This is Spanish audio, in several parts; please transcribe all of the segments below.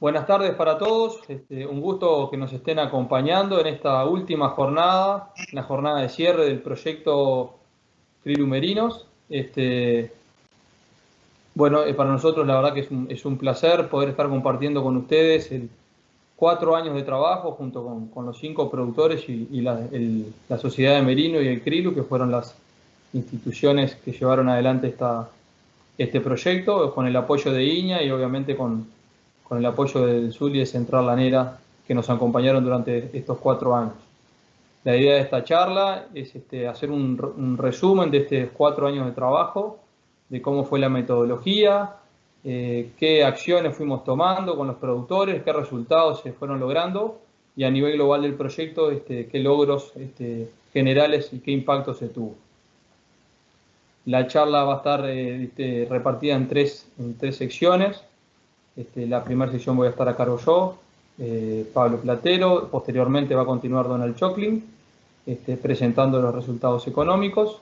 Buenas tardes para todos, un gusto que nos estén acompañando en esta última jornada, la jornada de cierre del proyecto Krilu Merinos. Para nosotros la verdad que es un placer poder estar compartiendo con ustedes 4 años de trabajo junto con los 5 productores y la Sociedad de Merino y el Krilu, que fueron las instituciones que llevaron adelante este proyecto, con el apoyo de INEA y obviamente con el apoyo del SUL y de Central Lanera, que nos acompañaron durante estos 4 años. La idea de esta charla es hacer un resumen de estos 4 años de trabajo, de cómo fue la metodología, qué acciones fuimos tomando con los productores, qué resultados se fueron logrando y a nivel global del proyecto, qué logros generales y qué impacto se tuvo. La charla va a estar repartida en tres secciones. La primera sección voy a estar a cargo yo, Pablo Platero. Posteriormente va a continuar Donald Choclin, presentando los resultados económicos.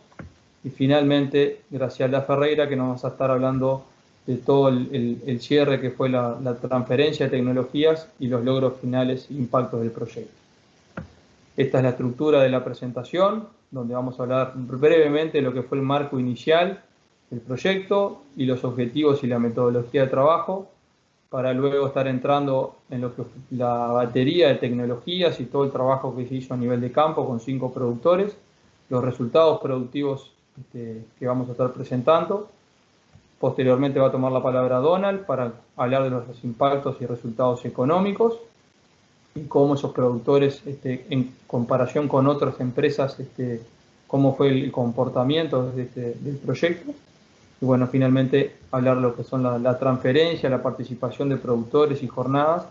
Y finalmente Graciela Ferreira, que nos va a estar hablando de todo el cierre que fue la transferencia de tecnologías y los logros finales e impactos del proyecto. Esta es la estructura de la presentación, donde vamos a hablar brevemente de lo que fue el marco inicial del proyecto y los objetivos y la metodología de trabajo, para luego estar entrando en lo que la batería de tecnologías y todo el trabajo que se hizo a nivel de campo con 5 productores, los resultados productivos que vamos a estar presentando. Posteriormente va a tomar la palabra Donald para hablar de los impactos y resultados económicos y cómo esos productores, en comparación con otras empresas, cómo fue el comportamiento del proyecto. Y bueno, finalmente hablar de lo que son la transferencia, la participación de productores y jornadas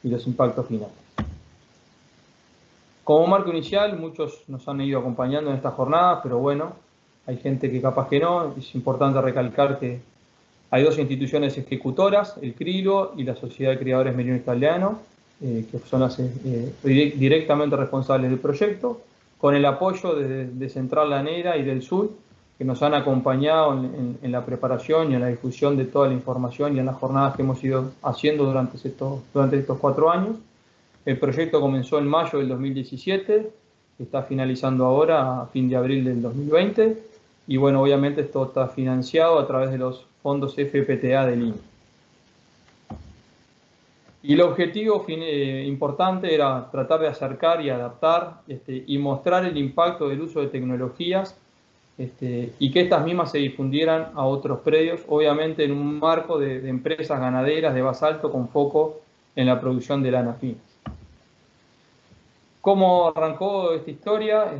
y los impactos finales. Como marco inicial, muchos nos han ido acompañando en esta jornada, pero bueno, hay gente que capaz que no. Es importante recalcar que hay 2 instituciones ejecutoras, el CRILO y la Sociedad de Criadores Merino Italiano, que son las directamente responsables del proyecto, con el apoyo de Central Lanera y del SUL, que nos han acompañado en la preparación y en la difusión de toda la información y en las jornadas que hemos ido haciendo durante estos 4 años. El proyecto comenzó en mayo del 2017, está finalizando ahora a fin de abril del 2020, y bueno, obviamente esto está financiado a través de los fondos FPTA del INE. Y el objetivo importante era tratar de acercar y adaptar y mostrar el impacto del uso de tecnologías y que estas mismas se difundieran a otros predios, obviamente en un marco de empresas ganaderas de basalto con foco en la producción de lana fina. ¿Cómo arrancó esta historia?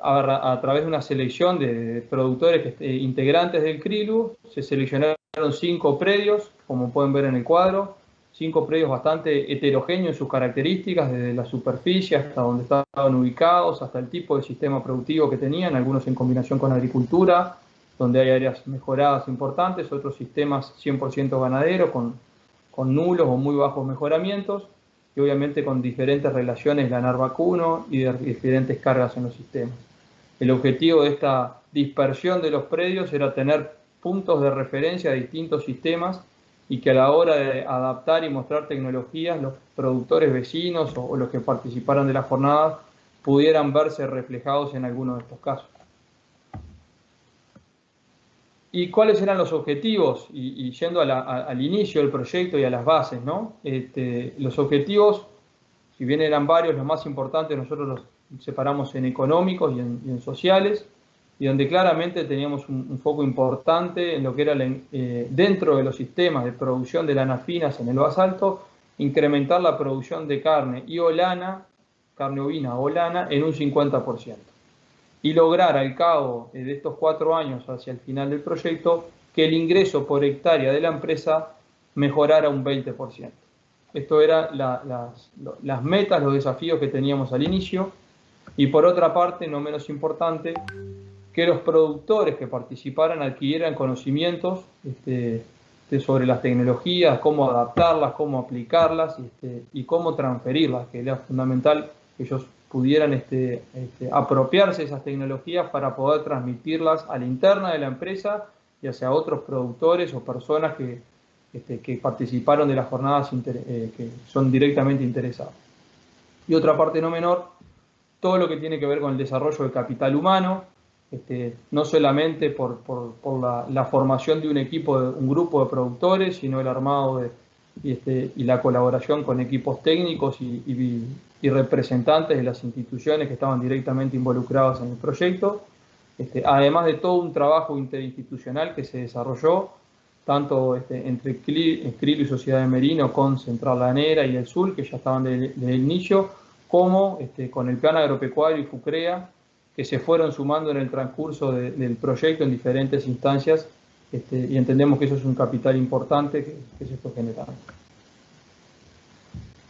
A través de una selección de productores integrantes del CRILU, se seleccionaron 5 predios, como pueden ver en el cuadro, 5 predios bastante heterogéneos en sus características, desde la superficie hasta donde estaban ubicados, hasta el tipo de sistema productivo que tenían, algunos en combinación con agricultura, donde hay áreas mejoradas importantes, otros sistemas 100% ganaderos, con nulos o muy bajos mejoramientos, y obviamente con diferentes relaciones lanar-vacuno y de diferentes cargas en los sistemas. El objetivo de esta dispersión de los predios era tener puntos de referencia de distintos sistemas y que a la hora de adaptar y mostrar tecnologías, los productores vecinos o los que participaran de la jornada pudieran verse reflejados en alguno de estos casos. ¿Y cuáles eran los objetivos? Y yendo al inicio del proyecto y a las bases, ¿no? Los objetivos, si bien eran varios, los más importantes nosotros los separamos en económicos y en sociales, y donde claramente teníamos un foco importante en lo que era dentro de los sistemas de producción de lanas finas en el basalto, incrementar la producción de carne y o lana, carne ovina o lana, en un 50%. Y lograr al cabo de estos 4 años hacia el final del proyecto que el ingreso por hectárea de la empresa mejorara un 20%. Esto eran las metas, los desafíos que teníamos al inicio. Y por otra parte, no menos importante, que los productores que participaran adquirieran conocimientos sobre las tecnologías, cómo adaptarlas, cómo aplicarlas y cómo transferirlas, que era fundamental que ellos pudieran apropiarse de esas tecnologías para poder transmitirlas a la interna de la empresa y hacia otros productores o personas que que participaron de las jornadas que son directamente interesados. Y otra parte no menor, todo lo que tiene que ver con el desarrollo del capital humano, no solamente por la formación de un equipo, un grupo de productores, sino el armado y la colaboración con equipos técnicos y representantes de las instituciones que estaban directamente involucradas en el proyecto, además de todo un trabajo interinstitucional que se desarrolló tanto entre CRIL y Sociedad de Merino con Central Lanera y el Sur, que ya estaban desde el inicio, como con el Plan Agropecuario y FUCREA, que se fueron sumando en el transcurso del proyecto en diferentes instancias, y entendemos que eso es un capital importante que se fue generando.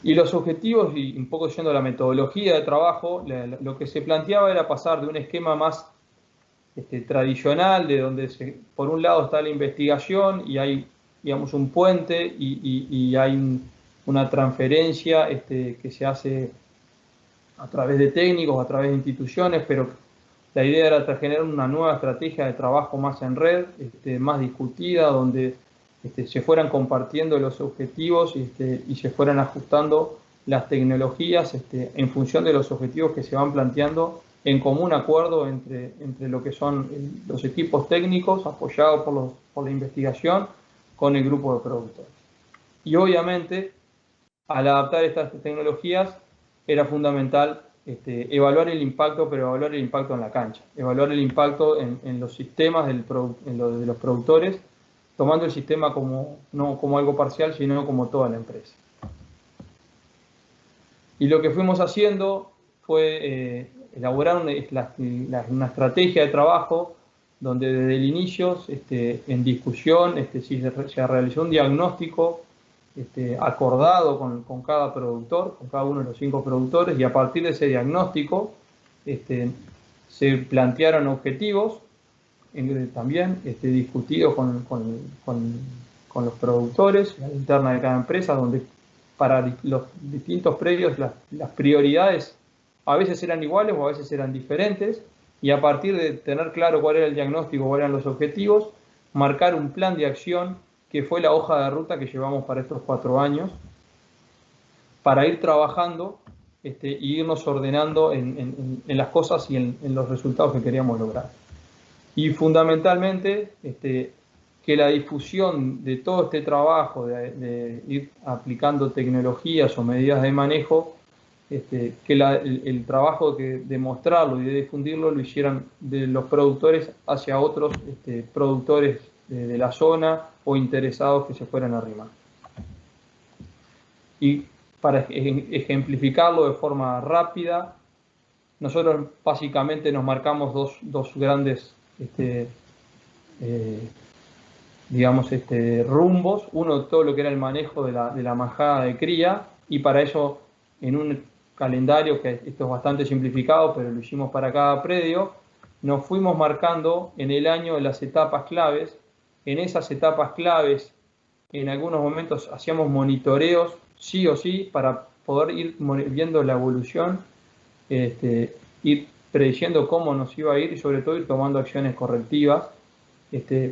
Y los objetivos, y un poco yendo a la metodología de trabajo, lo que se planteaba era pasar de un esquema más tradicional, de donde por un lado está la investigación y hay, digamos, un puente y hay una transferencia que se hace a través de técnicos, a través de instituciones, pero la idea era generar una nueva estrategia de trabajo más en red, más discutida, donde se fueran compartiendo los objetivos y se fueran ajustando las tecnologías en función de los objetivos que se van planteando en común acuerdo entre lo que son los equipos técnicos apoyados por la investigación con el grupo de productores. Y obviamente, al adaptar estas tecnologías, era fundamental evaluar el impacto, pero evaluar el impacto en la cancha, evaluar el impacto en los sistemas de los productores, tomando el sistema no como algo parcial, sino como toda la empresa. Y lo que fuimos haciendo fue elaborar una estrategia de trabajo donde desde el inicio, en discusión, se realizó un diagnóstico acordado con cada productor, con cada uno de los 5 productores, y a partir de ese diagnóstico se plantearon objetivos también discutidos con los productores, la interna de cada empresa, donde para los distintos predios las prioridades a veces eran iguales o a veces eran diferentes, y a partir de tener claro cuál era el diagnóstico, cuáles eran los objetivos, marcar un plan de acción que fue la hoja de ruta que llevamos para estos 4 años, para ir trabajando y irnos ordenando en las cosas y en los resultados que queríamos lograr. Y fundamentalmente, que la difusión de todo este trabajo de ir aplicando tecnologías o medidas de manejo, que el trabajo de mostrarlo y de difundirlo lo hicieran de los productores hacia otros productores de la zona o interesados que se fueran a arrimar. Y para ejemplificarlo de forma rápida, nosotros básicamente nos marcamos dos grandes digamos, rumbos. Uno, todo lo que era el manejo de la majada de cría, y para eso, en un calendario, que esto es bastante simplificado, pero lo hicimos para cada predio, nos fuimos marcando en el año las etapas claves. En esas etapas claves, en algunos momentos hacíamos monitoreos, sí o sí, para poder ir viendo la evolución, ir prediciendo cómo nos iba a ir y sobre todo ir tomando acciones correctivas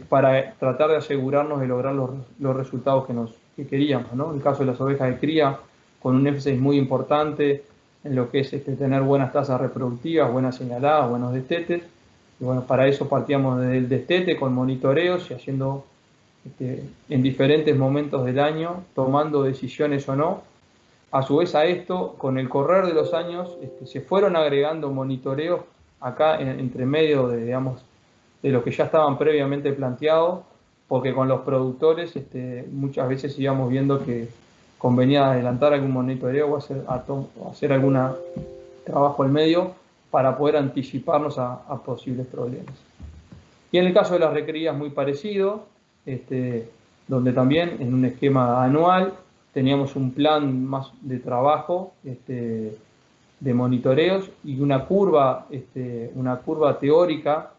para tratar de asegurarnos de lograr los resultados que queríamos, ¿no? En el caso de las ovejas de cría, con un énfasis muy importante en lo que es tener buenas tasas reproductivas, buenas señaladas, buenos destetes. Y bueno, para eso partíamos desde el destete con monitoreos y haciendo en diferentes momentos del año, tomando decisiones o no. A su vez a esto, con el correr de los años, se fueron agregando monitoreos acá entre medio de lo que ya estaban previamente planteados, porque con los productores muchas veces íbamos viendo que convenía adelantar algún monitoreo o hacer algún trabajo al medio para poder anticiparnos a posibles problemas. Y en el caso de las requeridas, muy parecido, donde también en un esquema anual teníamos un plan más de trabajo de monitoreos y una curva teórica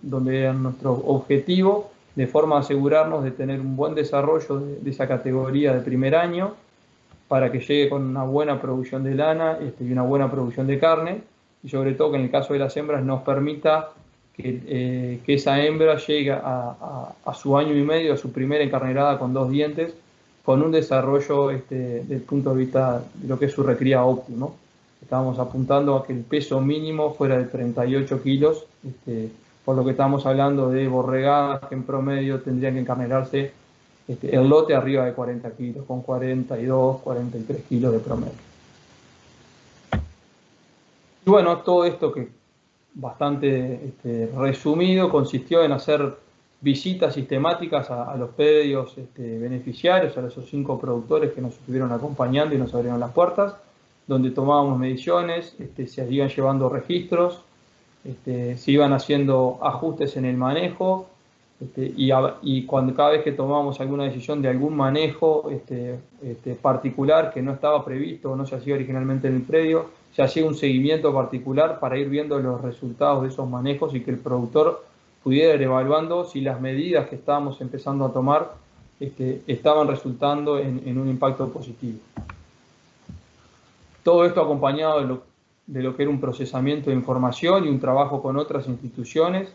donde era nuestro objetivo, de forma a asegurarnos de tener un buen desarrollo de esa categoría de primer año, para que llegue con una buena producción de lana y una buena producción de carne, y sobre todo que en el caso de las hembras nos permita que esa hembra llega a su año y medio, a su primera encarnerada con 2 dientes, con un desarrollo desde el punto de vista de lo que es su recría óptimo. Estábamos apuntando a que el peso mínimo fuera de 38 kilos, por lo que estamos hablando de borregadas que en promedio tendrían que encarnerarse el lote arriba de 40 kilos, con 42, 43 kilos de promedio. Y bueno, todo esto que bastante resumido consistió en hacer visitas sistemáticas a los predios beneficiarios, a esos 5 productores que nos estuvieron acompañando y nos abrieron las puertas, donde tomábamos mediciones, se iban llevando registros, se iban haciendo ajustes en el manejo, y cada vez que tomábamos alguna decisión de algún manejo particular que no estaba previsto o no se hacía originalmente en el predio, se hacía un seguimiento particular para ir viendo los resultados de esos manejos y que el productor pudiera ir evaluando si las medidas que estábamos empezando a tomar estaban resultando en un impacto positivo. Todo esto acompañado de lo que era un procesamiento de información y un trabajo con otras instituciones,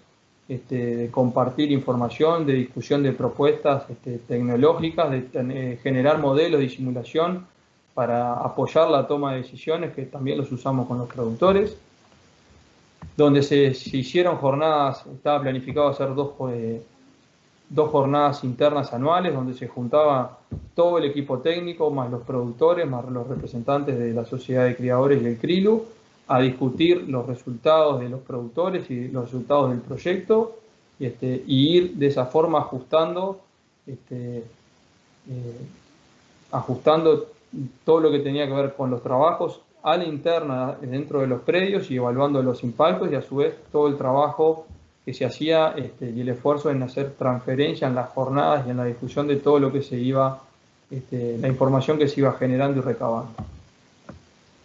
de compartir información, de discusión de propuestas tecnológicas, de generar modelos de simulación para apoyar la toma de decisiones, que también los usamos con los productores, donde se hicieron jornadas. Estaba planificado hacer 2 jornadas internas anuales, donde se juntaba todo el equipo técnico, más los productores, más los representantes de la Sociedad de Criadores y el CRILU, a discutir los resultados de los productores y los resultados del proyecto, y ir de esa forma ajustando todo lo que tenía que ver con los trabajos a la interna dentro de los predios y evaluando los impactos, y a su vez todo el trabajo que se hacía y el esfuerzo en hacer transferencia en las jornadas y en la difusión de todo lo que se iba, la información que se iba generando y recabando.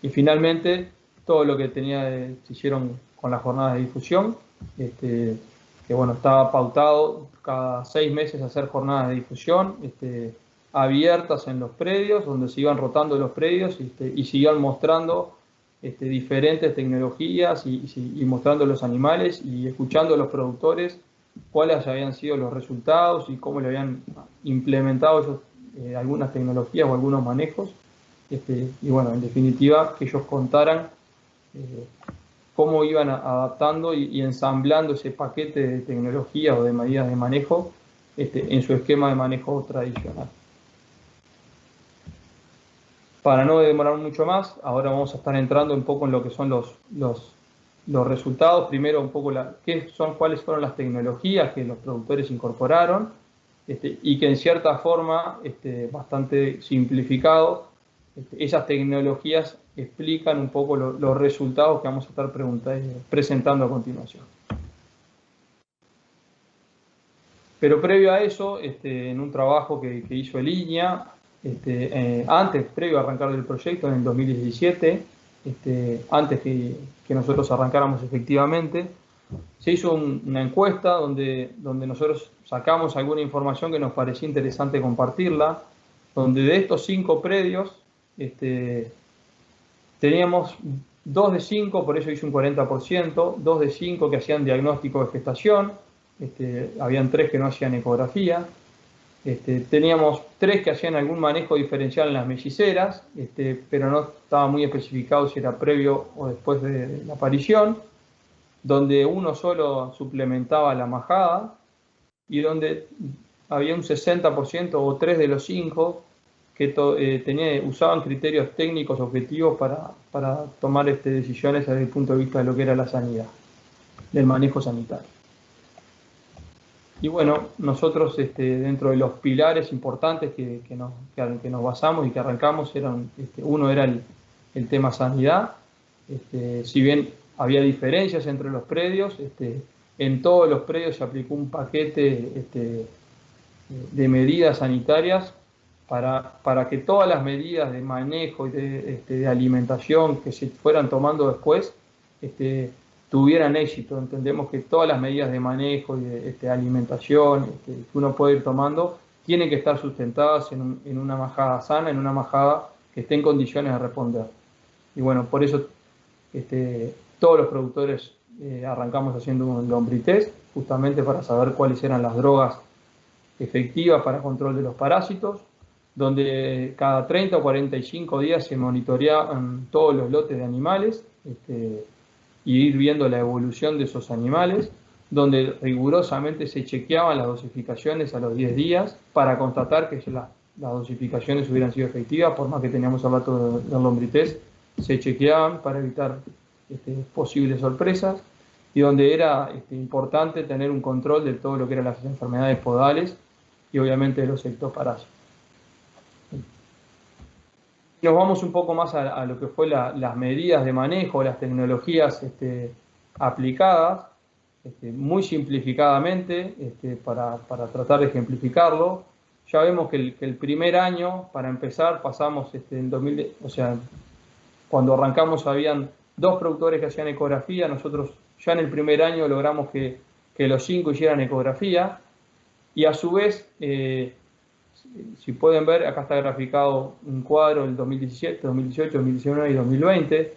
Y finalmente, todo lo que se hicieron con las jornadas de difusión, que bueno, estaba pautado cada 6 meses hacer jornadas de difusión abiertas en los predios, donde se iban rotando los predios y se iban mostrando diferentes tecnologías y mostrando los animales y escuchando a los productores cuáles habían sido los resultados y cómo le habían implementado ellos algunas tecnologías o algunos manejos. Y bueno, en definitiva, que ellos contaran cómo iban adaptando y ensamblando ese paquete de tecnologías o de medidas de manejo en su esquema de manejo tradicional. Para no demorar mucho más, ahora vamos a estar entrando un poco en lo que son los resultados. Primero, un poco cuáles fueron las tecnologías que los productores incorporaron, y que en cierta forma, bastante simplificado, esas tecnologías explican un poco los resultados que vamos a estar presentando a continuación. Pero previo a eso, en un trabajo que hizo el INIA, previo a arrancar el proyecto en el 2017, antes que nosotros arrancáramos efectivamente, se hizo una encuesta donde nosotros sacamos alguna información que nos parecía interesante compartirla, donde de estos 5 predios teníamos 2 de 5, por eso hice un 40%, 2 de 5 que hacían diagnóstico de gestación, habían 3 que no hacían ecografía. Teníamos 3 que hacían algún manejo diferencial en las melliceras, pero no estaba muy especificado si era previo o después de la aparición, donde uno solo suplementaba la majada, y donde había un 60% o 3 de los 5 que usaban criterios técnicos objetivos para tomar decisiones desde el punto de vista de lo que era la sanidad, del manejo sanitario. Y bueno, nosotros dentro de los pilares importantes que nos basamos y que arrancamos, uno era el tema sanidad. Si bien había diferencias entre los predios, en todos los predios se aplicó un paquete de medidas sanitarias para que todas las medidas de manejo y de alimentación que se fueran tomando después tuvieran éxito. Entendemos que todas las medidas de manejo y de alimentación que uno puede ir tomando tienen que estar sustentadas en una majada sana, en una majada que esté en condiciones de responder. Y bueno, por eso todos los productores arrancamos haciendo un lombriz justamente para saber cuáles eran las drogas efectivas para control de los parásitos, donde cada 30 o 45 días se monitoreaban todos los lotes de animales y ir viendo la evolución de esos animales, donde rigurosamente se chequeaban las dosificaciones a los 10 días para constatar que las dosificaciones hubieran sido efectivas, por más que teníamos el dato del lombriz, se chequeaban para evitar posibles sorpresas, y donde era importante tener un control de todo lo que eran las enfermedades podales y obviamente de los ectoparásitos. Nos vamos un poco más a lo que fue las medidas de manejo, las tecnologías aplicadas, muy simplificadamente, para tratar de ejemplificarlo. Ya vemos que el primer año, para empezar, pasamos en 2000, o sea, cuando arrancamos habían 2 productores que hacían ecografía, nosotros ya en el primer año logramos que los 5 hicieran ecografía, y a su vez, si pueden ver, acá está graficado un cuadro del 2017, 2018, 2019 y 2020.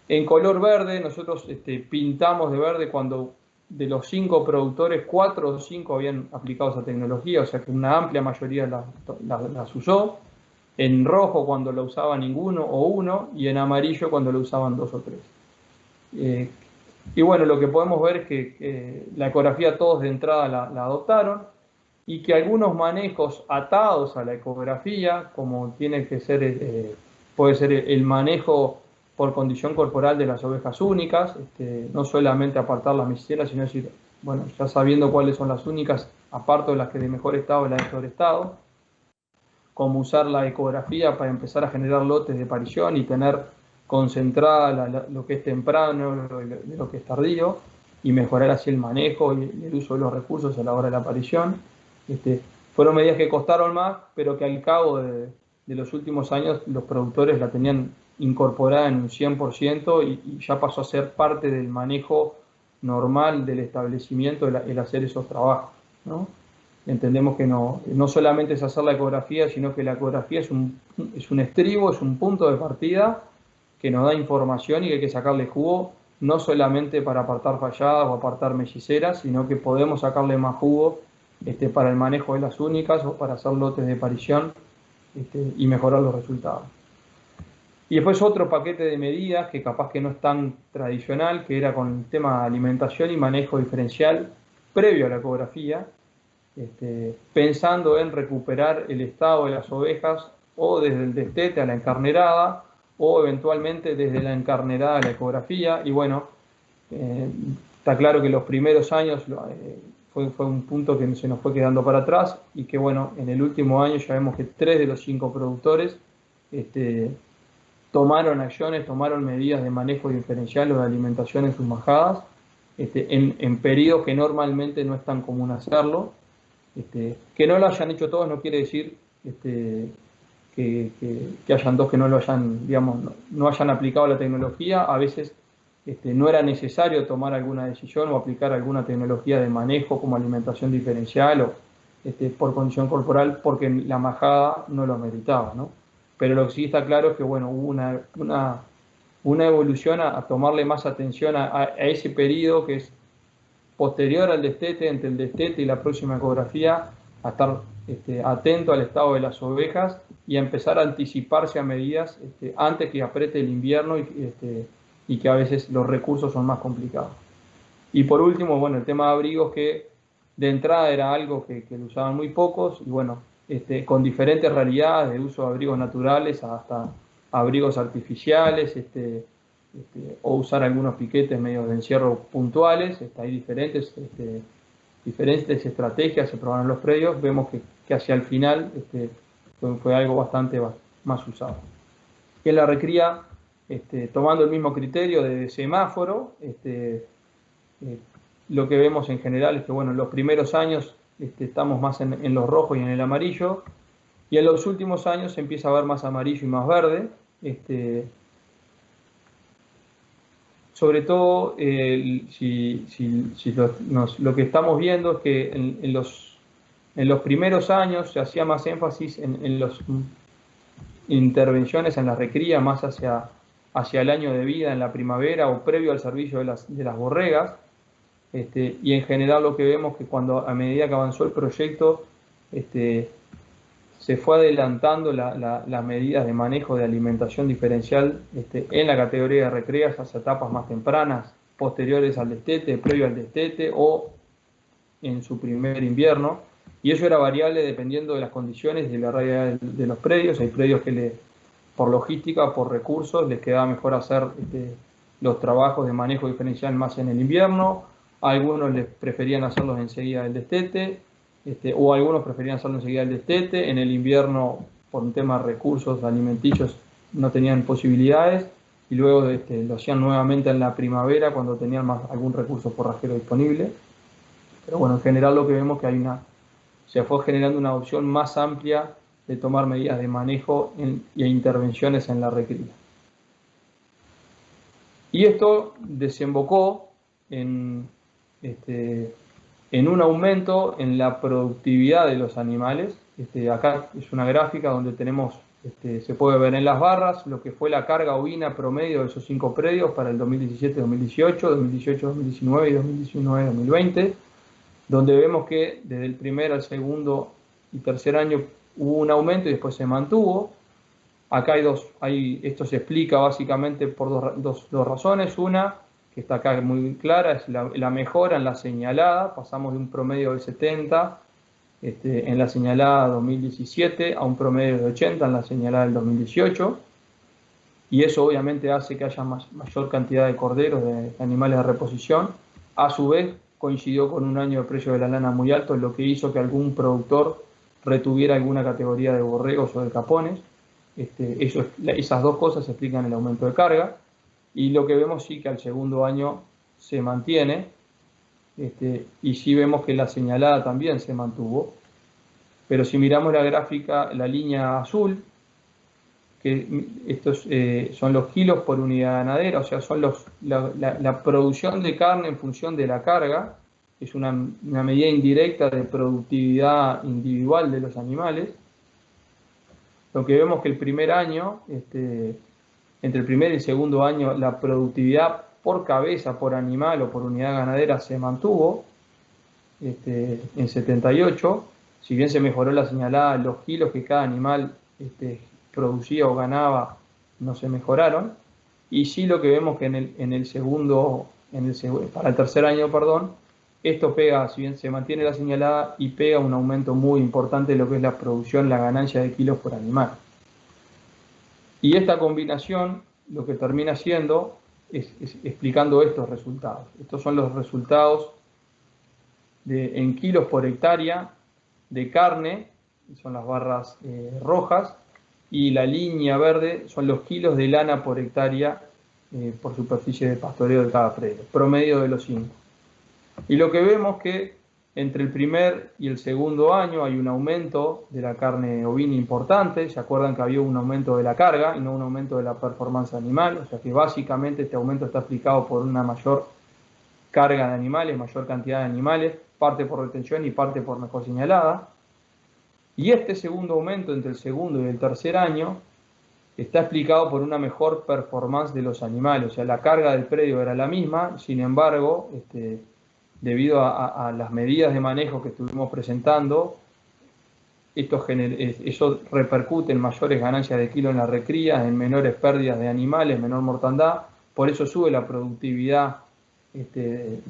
En color verde, nosotros pintamos de verde cuando de los 5 productores, 4 o 5 habían aplicado esa tecnología, o sea que una amplia mayoría las usó. En rojo cuando lo usaba ninguno o uno, y en amarillo cuando lo usaban 2 o 3. Y bueno, lo que podemos ver es que la ecografía todos de entrada la adoptaron, y que algunos manejos atados a la ecografía, como tiene que ser, puede ser el manejo por condición corporal de las ovejas únicas, no solamente apartar las miseras, sino decir, bueno, ya sabiendo cuáles son las únicas, aparto de las que de mejor estado y las de peor estado, como usar la ecografía para empezar a generar lotes de parición y tener concentrada lo que es temprano, lo que es tardío, y mejorar así el manejo y el uso de los recursos a la hora de la aparición. Fueron medidas que costaron más, pero que al cabo de los últimos años los productores la tenían incorporada en un 100% y ya pasó a ser parte del manejo normal del establecimiento el hacer esos trabajos, ¿no? Entendemos que no solamente es hacer la ecografía, sino que la ecografía es un estribo, es un punto de partida que nos da información y que hay que sacarle jugo, no solamente para apartar falladas o apartar melliceras, sino que podemos sacarle más jugo para el manejo de las únicas o para hacer lotes de parición y mejorar los resultados. Y después otro paquete de medidas que capaz que no es tan tradicional, que era con el tema de alimentación y manejo diferencial previo a la ecografía, pensando en recuperar el estado de las ovejas o desde el destete a la encarnerada o eventualmente desde la encarnerada a la ecografía. Y bueno, está claro que los primeros años fue un punto que se nos fue quedando para atrás, y que bueno, en el último año ya vemos que 3 de los 5 productores tomaron acciones, tomaron medidas de manejo diferencial o de alimentación en sus majadas, en periodos que normalmente no es tan común hacerlo. Que no lo hayan hecho todos no quiere decir que hayan 2 que no lo hayan, digamos, no hayan aplicado la tecnología. A veces no era necesario tomar alguna decisión o aplicar alguna tecnología de manejo como alimentación diferencial o por condición corporal, porque la majada no lo meritaba, ¿no? Pero lo que sí está claro es que bueno, hubo una evolución a tomarle más atención a ese periodo que es posterior al destete, entre el destete y la próxima ecografía, a estar atento al estado de las ovejas y a empezar a anticiparse a medidas antes que apriete el invierno y que a veces los recursos son más complicados. Y por último, bueno, el tema de abrigos, que de entrada era algo que lo usaban muy pocos, y bueno, con diferentes realidades, de uso de abrigos naturales hasta abrigos artificiales, o usar algunos piquetes medios de encierro puntuales. Hay diferentes estrategias, se probaron los predios, vemos que hacia el final fue algo bastante más usado. Que la recría, tomando el mismo criterio de semáforo, lo que vemos en general es que bueno, en los primeros años estamos más en los rojos y en el amarillo, y en los últimos años se empieza a ver más amarillo y más verde. Sobre todo, lo que estamos viendo es que en los primeros años se hacía más énfasis en las intervenciones en la recría, más hacia hacia el año de vida en la primavera o previo al servicio de las borregas. Y en general lo que vemos que a medida que avanzó el proyecto, se fue adelantando las medidas de manejo de alimentación diferencial en la categoría de recreas hacia etapas más tempranas, posteriores al destete, previo al destete o en su primer invierno. Y eso era variable dependiendo de las condiciones y de la realidad de los predios. Hay predios que por logística, por recursos, les quedaba mejor hacer los trabajos de manejo diferencial más en el invierno. A algunos les preferían hacerlos enseguida del destete, o algunos preferían hacerlo enseguida del destete. En el invierno, por un tema de recursos alimenticios, no tenían posibilidades, y luego lo hacían nuevamente en la primavera cuando tenían algún recurso forrajero disponible. Pero bueno, en general lo que vemos es que se fue generando una opción más amplia de tomar medidas de manejo e intervenciones en la recría. Y esto desembocó en un aumento en la productividad de los animales. Acá es una gráfica donde tenemos, se puede ver en las barras lo que fue la carga ovina promedio de esos 5 predios para el 2017-2018, 2018-2019 y 2019-2020, donde vemos que desde el primer al segundo y tercer año hubo un aumento y después se mantuvo. Acá esto se explica básicamente por dos razones. Una, que está acá muy clara, es la mejora en la señalada. Pasamos de un promedio de 70 en la señalada 2017 a un promedio de 80 en la señalada del 2018. Y eso obviamente hace que haya mayor cantidad de corderos, de animales de reposición. A su vez, coincidió con un año de precio de la lana muy alto, lo que hizo que algún productor retuviera alguna categoría de borregos o de capones. Esas dos cosas explican el aumento de carga, y lo que vemos sí que al segundo año se mantiene, y sí vemos que la señalada también se mantuvo. Pero si miramos la gráfica, la línea azul, que estos son los kilos por unidad ganadera, o sea, son la producción de carne en función de la carga, es una medida indirecta de productividad individual de los animales. Lo que vemos que el primer año, entre el primer y el segundo año, la productividad por cabeza, por animal o por unidad ganadera se mantuvo en 78. Si bien se mejoró la señalada, los kilos que cada animal producía o ganaba no se mejoraron. Y sí lo que vemos que para el tercer año, perdón, esto pega, si bien se mantiene la señalada, y pega un aumento muy importante de lo que es la producción, la ganancia de kilos por animal. Y esta combinación lo que termina siendo es explicando estos resultados. Estos son los resultados en kilos por hectárea de carne, son las barras rojas, y la línea verde son los kilos de lana por hectárea por superficie de pastoreo de cada predio, promedio de los 5. Y lo que vemos que entre el primer y el segundo año hay un aumento de la carne ovina importante. Se acuerdan que había un aumento de la carga y no un aumento de la performance animal, o sea que básicamente este aumento está explicado por una mayor carga de animales, mayor cantidad de animales, parte por retención y parte por mejor señalada. Y este segundo aumento entre el segundo y el tercer año está explicado por una mejor performance de los animales, o sea, la carga del predio era la misma, sin embargo, debido a las medidas de manejo que estuvimos presentando, eso repercute en mayores ganancias de kilo en la recría, en menores pérdidas de animales, menor mortandad. Por eso sube la productividad de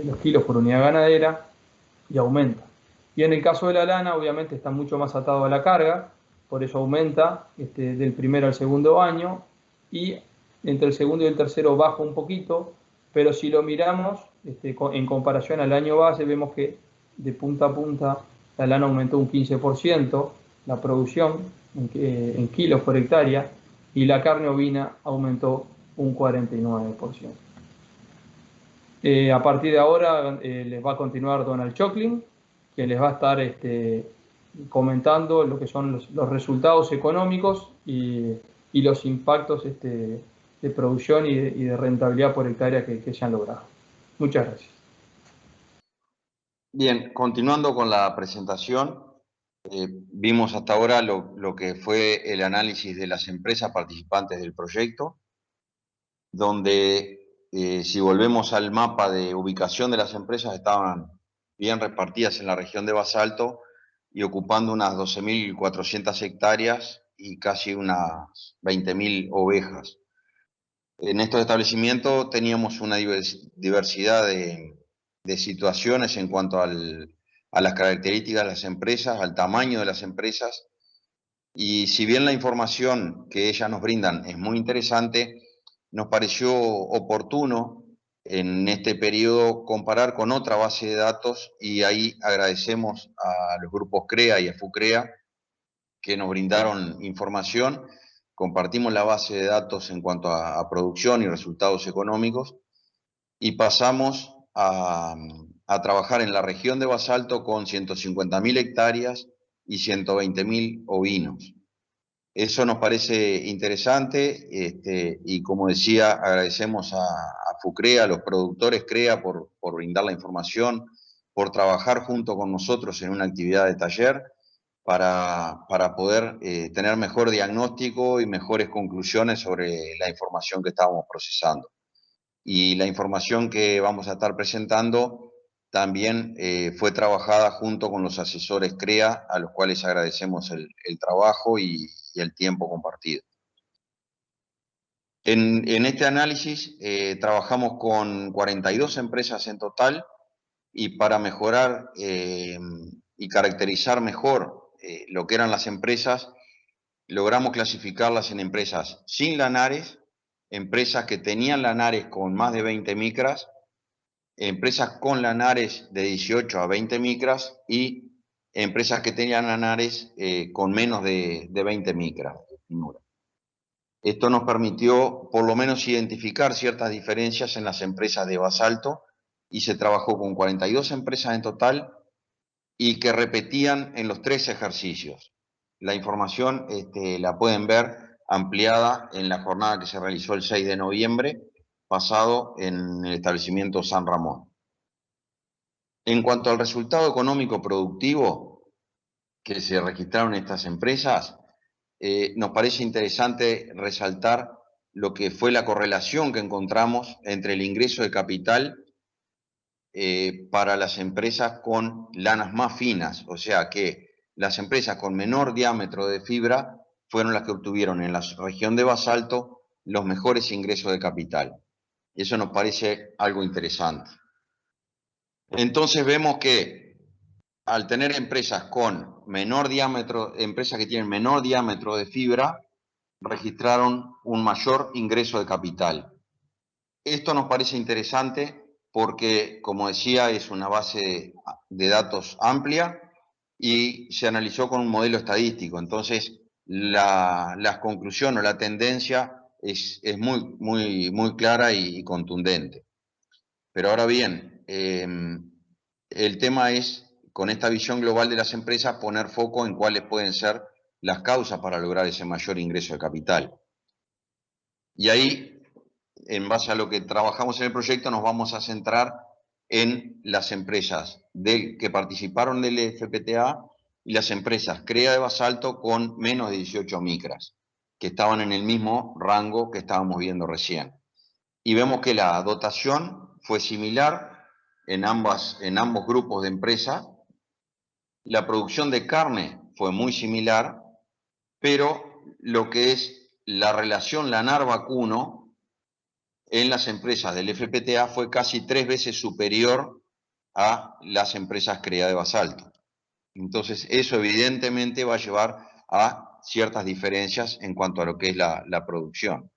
los kilos por unidad ganadera y aumenta. Y en el caso de la lana, obviamente está mucho más atado a la carga, por eso aumenta del primero al segundo año, y entre el segundo y el tercero baja un poquito, pero si lo miramos en comparación al año base, vemos que de punta a punta la lana aumentó un 15%, la producción en kilos por hectárea, y la carne ovina aumentó un 49%. A partir de ahora les va a continuar Donald Chocklin, que les va a estar comentando lo que son los resultados económicos y los impactos de producción y de rentabilidad por hectárea que se han logrado. Muchas gracias. Bien, continuando con la presentación, vimos hasta ahora lo que fue el análisis de las empresas participantes del proyecto. donde si volvemos al mapa de ubicación de las empresas, estaban bien repartidas en la región de Basalto y ocupando unas 12.400 hectáreas y casi unas 20.000 ovejas. En estos establecimientos teníamos una diversidad de situaciones en cuanto a las características de las empresas, al tamaño de las empresas, y si bien la información que ellas nos brindan es muy interesante, nos pareció oportuno en este periodo comparar con otra base de datos, y ahí agradecemos a los grupos CREA y a FUCREA que nos brindaron información. Compartimos la base de datos en cuanto a producción y resultados económicos, y pasamos a trabajar en la región de Basalto con 150.000 hectáreas y 120.000 ovinos. Eso nos parece interesante, y como decía, agradecemos a FUCREA, a los productores CREA por brindar la información, por trabajar junto con nosotros en una actividad de taller para poder tener mejor diagnóstico y mejores conclusiones sobre la información que estábamos procesando. Y la información que vamos a estar presentando también fue trabajada junto con los asesores CREA, a los cuales agradecemos el trabajo y el tiempo compartido. En este análisis trabajamos con 42 empresas en total, y para mejorar y caracterizar mejor lo que eran las empresas, logramos clasificarlas en empresas sin lanares, empresas que tenían lanares con más de 20 micras, empresas con lanares de 18 a 20 micras y empresas que tenían lanares con menos de 20 micras de finura. Esto nos permitió por lo menos identificar ciertas diferencias en las empresas de Basalto, y se trabajó con 42 empresas en total y que repetían en los 3 ejercicios. La información la pueden ver ampliada en la jornada que se realizó el 6 de noviembre pasado en el establecimiento San Ramón. En cuanto al resultado económico productivo que se registraron en estas empresas, nos parece interesante resaltar lo que fue la correlación que encontramos entre el ingreso de capital para las empresas con lanas más finas, o sea que las empresas con menor diámetro de fibra fueron las que obtuvieron en la región de Basalto los mejores ingresos de capital. Y eso nos parece algo interesante. Entonces vemos que al tener empresas con menor diámetro, empresas que tienen menor diámetro de fibra, registraron un mayor ingreso de capital. Esto nos parece interesante porque, como decía, es una base de datos amplia y se analizó con un modelo estadístico. Entonces, la conclusión o la tendencia es muy clara y contundente. Pero ahora bien, el tema es, con esta visión global de las empresas, poner foco en cuáles pueden ser las causas para lograr ese mayor ingreso de capital. Y ahí, en base a lo que trabajamos en el proyecto, nos vamos a centrar en las empresas que participaron del FPTA y las empresas CREA de Basalto con menos de 18 micras, que estaban en el mismo rango que estábamos viendo recién. Y vemos que la dotación fue similar en ambos grupos de empresas. La producción de carne fue muy similar, pero lo que es la relación lanar-vacuno en las empresas del FPTA fue casi 3 veces superior a las empresas CREA de Basalto. Entonces, eso evidentemente va a llevar a ciertas diferencias en cuanto a lo que es la producción.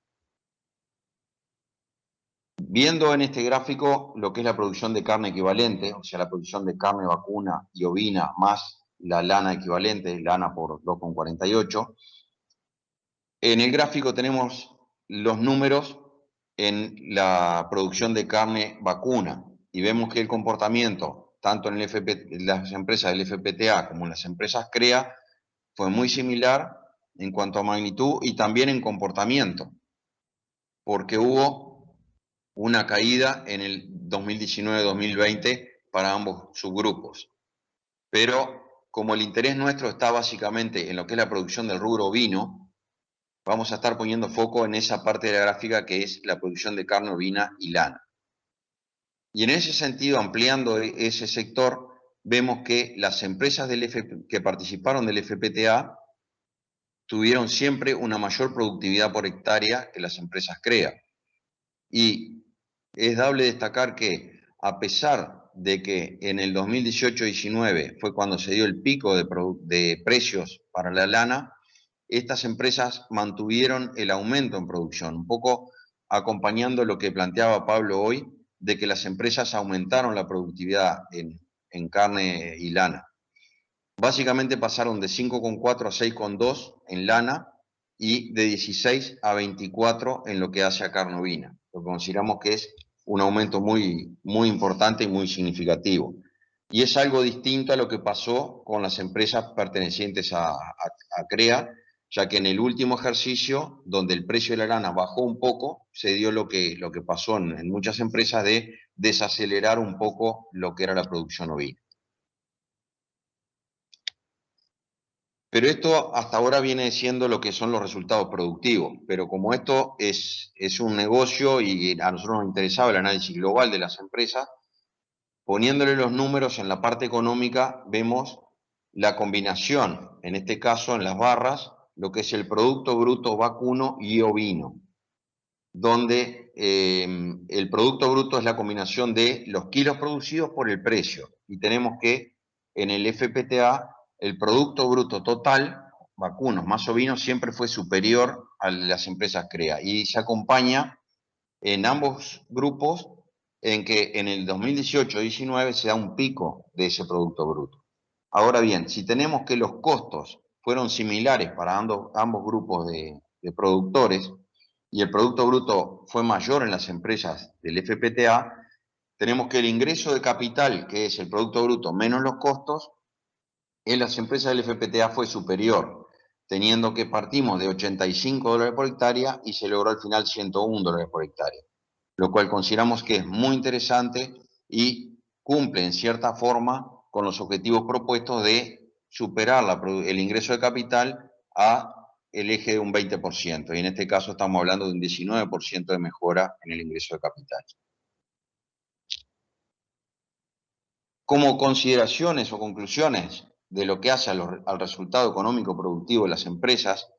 Viendo en este gráfico lo que es la producción de carne equivalente, o sea, la producción de carne vacuna y ovina más la lana equivalente, lana por 2,48, en el gráfico tenemos los números en la producción de carne vacuna y vemos que el comportamiento, tanto en las empresas del FPTA como en las empresas CREA, fue muy similar en cuanto a magnitud y también en comportamiento, porque hubo una caída en el 2019-2020 para ambos subgrupos. Pero como el interés nuestro está básicamente en lo que es la producción del rubro ovino, vamos a estar poniendo foco en esa parte de la gráfica que es la producción de carne ovina y lana. Y en ese sentido, ampliando ese sector, vemos que las empresas que participaron del FPTA tuvieron siempre una mayor productividad por hectárea que las empresas CREA. Y es dable destacar que, a pesar de que en el 2018-19 fue cuando se dio el pico de precios para la lana, estas empresas mantuvieron el aumento en producción, un poco acompañando lo que planteaba Pablo hoy, de que las empresas aumentaron la productividad en carne y lana. Básicamente pasaron de 5,4 a 6,2 en lana y de 16 a 24 en lo que hace a carne ovina. Lo consideramos que es un aumento muy, muy importante y muy significativo. Y es algo distinto a lo que pasó con las empresas pertenecientes a CREA, ya que en el último ejercicio, donde el precio de la lana bajó un poco, se dio lo que pasó en muchas empresas de desacelerar un poco lo que era la producción ovina. Pero esto hasta ahora viene siendo lo que son los resultados productivos. Pero como esto es un negocio y a nosotros nos interesaba el análisis global de las empresas, poniéndole los números en la parte económica, vemos la combinación, en este caso en las barras, lo que es el Producto Bruto vacuno y ovino, donde el Producto Bruto es la combinación de los kilos producidos por el precio. Y tenemos que en el FPTA el Producto Bruto total, vacunos más ovinos, siempre fue superior a las empresas CREA. Y se acompaña en ambos grupos en que en el 2018-19 se da un pico de ese Producto Bruto. Ahora bien, si tenemos que los costos fueron similares para ambos grupos de productores y el Producto Bruto fue mayor en las empresas del FPTA, tenemos que el ingreso de capital, que es el Producto Bruto menos los costos, en las empresas del FPTA fue superior, teniendo que partimos de $85 por hectárea y se logró al final $101 por hectárea, lo cual consideramos que es muy interesante y cumple en cierta forma con los objetivos propuestos de superar el ingreso de capital a el eje de un 20%, y en este caso estamos hablando de un 19% de mejora en el ingreso de capital. Como consideraciones o conclusiones de lo que hace al resultado económico productivo de las empresas,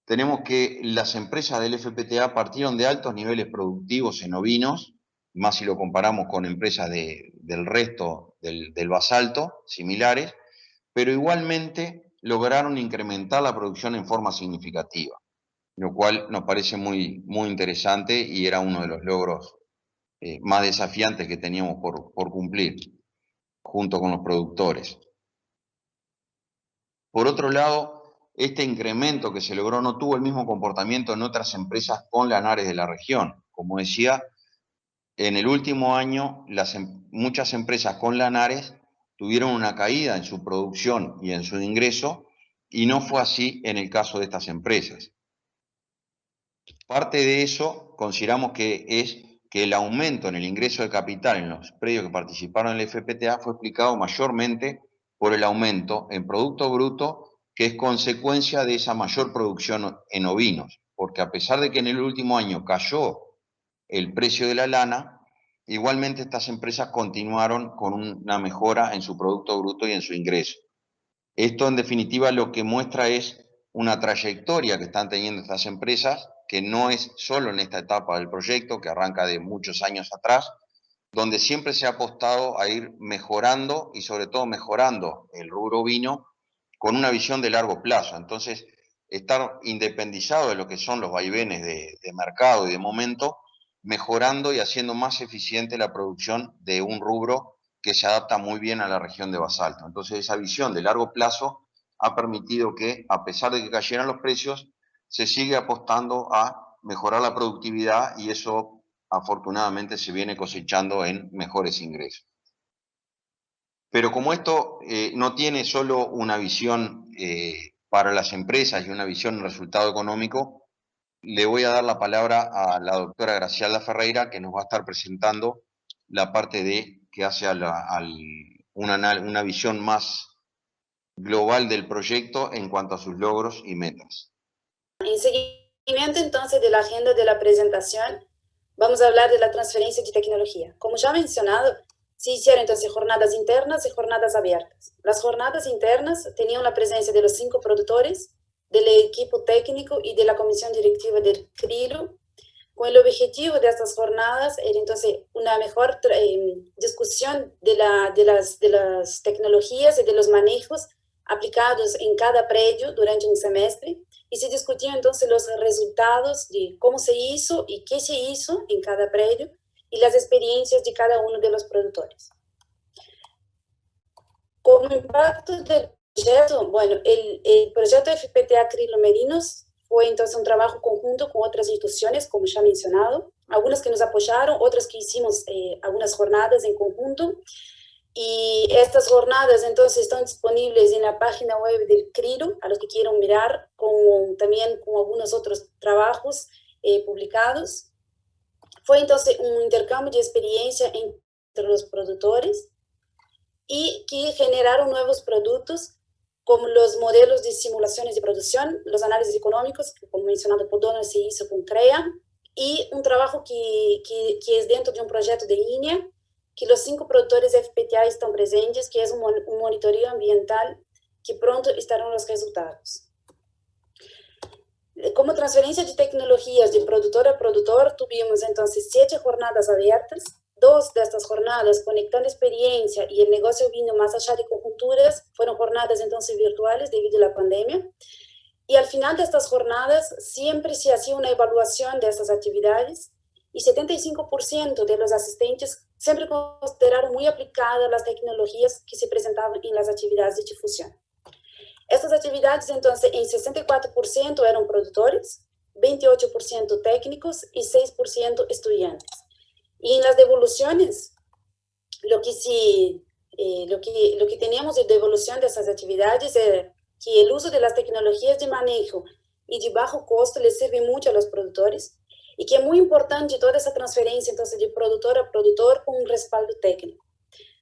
tenemos que las empresas del FPTA partieron de altos niveles productivos en ovinos, más si lo comparamos con empresas del resto del basalto, similares, pero igualmente lograron incrementar la producción en forma significativa, lo cual nos parece muy, muy interesante y era uno de los logros más desafiantes que teníamos por cumplir, junto con los productores. Por otro lado, este incremento que se logró no tuvo el mismo comportamiento en otras empresas con lanares de la región. Como decía, en el último año muchas empresas con lanares tuvieron una caída en su producción y en su ingreso, y no fue así en el caso de estas empresas. Parte de eso consideramos que es que el aumento en el ingreso de capital en los predios que participaron en el FPTA fue explicado mayormente por el aumento en Producto Bruto, que es consecuencia de esa mayor producción en ovinos, porque a pesar de que en el último año cayó el precio de la lana, igualmente estas empresas continuaron con una mejora en su Producto Bruto y en su ingreso. Esto, en definitiva, lo que muestra es una trayectoria que están teniendo estas empresas, que no es solo en esta etapa del proyecto, que arranca de muchos años atrás, donde siempre se ha apostado a ir mejorando y sobre todo mejorando el rubro ovino con una visión de largo plazo. Entonces, estar independizado de lo que son los vaivenes de mercado y de momento, mejorando y haciendo más eficiente la producción de un rubro que se adapta muy bien a la región de basalto. Entonces, esa visión de largo plazo ha permitido que, a pesar de que cayeran los precios, se sigue apostando a mejorar la productividad, y eso afortunadamente se viene cosechando en mejores ingresos. Pero como esto no tiene solo una visión para las empresas y una visión en resultado económico, le voy a dar la palabra a la doctora Graciela Ferreira, que nos va a estar presentando la parte que hace una visión más global del proyecto en cuanto a sus logros y metas. en seguimiento entonces de la agenda de la presentación, vamos a hablar de la transferencia de tecnología. Como ya mencionado, se hicieron entonces jornadas internas y jornadas abiertas. Las jornadas internas tenían la presencia de los 5 productores, del equipo técnico y de la comisión directiva del CRILO, con el objetivo de estas jornadas era entonces una mejor discusión de las tecnologías y de los manejos aplicados en cada predio durante un semestre, y se discutían entonces los resultados de cómo se hizo y qué se hizo en cada predio y las experiencias de cada uno de los productores. Como impacto del proyecto, bueno, el proyecto FPTA Crilo Merinos fue entonces un trabajo conjunto con otras instituciones, como ya mencionado, algunas que nos apoyaron, otras que hicimos algunas jornadas en conjunto, y estas jornadas entonces están disponibles en la página web del CRILO, a los que quieran mirar, también con algunos otros trabajos publicados. Fue entonces un intercambio de experiencia entre los productores y que generaron nuevos productos como los modelos de simulaciones de producción, los análisis económicos, que como mencionado por Donald se hizo con CREA, y un trabajo que es dentro de un proyecto de línea, que los 5 productores FPTA están presentes, que es un monitoreo ambiental, que pronto estarán los resultados. Como transferencia de tecnologías de productor a productor, tuvimos entonces 7 jornadas abiertas. 2 de estas jornadas, conectando experiencia y el negocio vino más allá de conjunturas, fueron jornadas entonces virtuales debido a la pandemia. Y al final de estas jornadas siempre se hacía una evaluación de estas actividades, y 75% de los asistentes siempre consideraron muy aplicadas las tecnologías que se presentaban en las actividades de difusión. Estas actividades entonces en 64% eran productores, 28% técnicos y 6% estudiantes. Y en las devoluciones, lo que teníamos de devolución de esas actividades es que el uso de las tecnologías de manejo y de bajo costo les sirve mucho a los productores, y que es muy importante toda esa transferencia entonces de productor a productor con un respaldo técnico.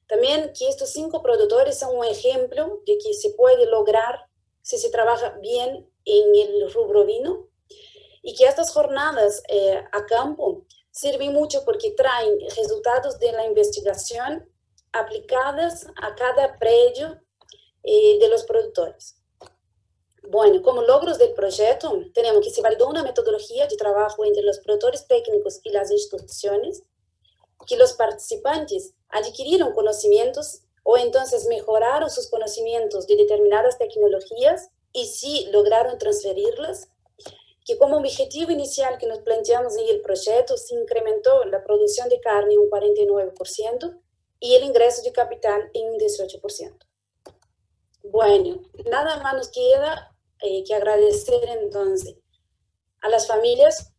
También que estos 5 productores son un ejemplo de que se puede lograr si se trabaja bien en el rubro vino, y que estas jornadas a campo sirven mucho porque traen resultados de la investigación aplicadas a cada predio de los productores. Bueno, como logros del proyecto, tenemos que se validó una metodología de trabajo entre los productores técnicos y las instituciones, que los participantes adquirieron conocimientos o entonces mejoraron sus conocimientos de determinadas tecnologías y sí lograron transferirlas, que como objetivo inicial que nos planteamos en el proyecto se incrementó la producción de carne en un 49% y el ingreso de capital en un 18%. Bueno, nada más nos queda que agradecer entonces a las familias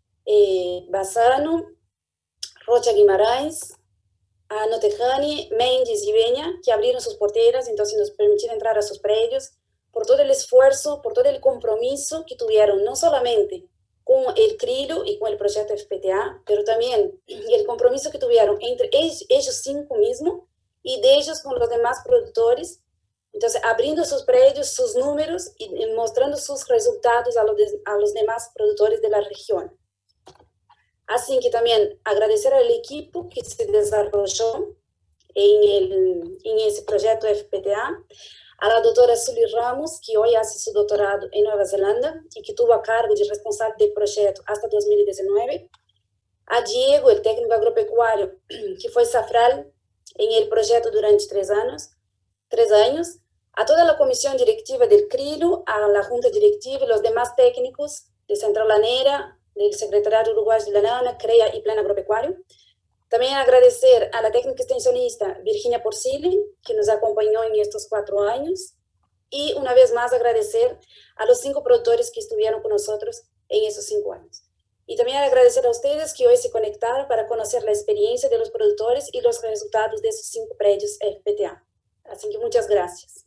Bassano, Rocha Guimarães, a Notejani, Mendes y Beña, que abrieron sus porteras, entonces nos permitieron entrar a sus predios, por todo el esfuerzo, por todo el compromiso que tuvieron, no solamente con el CRILO y con el proyecto FPTA, pero también el compromiso que tuvieron entre ellos 5 mismos y de ellos con los demás productores. Entonces, abriendo sus predios, sus números y mostrando sus resultados a los demás productores de la región. Así que también agradecer al equipo que se desarrolló en ese proyecto FPTA, a la doctora Sully Ramos, que hoy hace su doctorado en Nueva Zelanda y que tuvo a cargo de responsable del proyecto hasta 2019, a Diego, el técnico agropecuario, que fue safral en el proyecto durante 3 años, a toda la comisión directiva del CRILO, a la junta directiva y los demás técnicos de Central Lanera, del Secretariado Uruguayo de la Lana, CREA y Plan Agropecuario. También agradecer a la técnica extensionista Virginia Porcili, que nos acompañó en estos 4 años. Y una vez más agradecer a los 5 productores que estuvieron con nosotros en esos 5 años. Y también agradecer a ustedes que hoy se conectaron para conocer la experiencia de los productores y los resultados de esos 5 predios FPTA. Así que muchas gracias.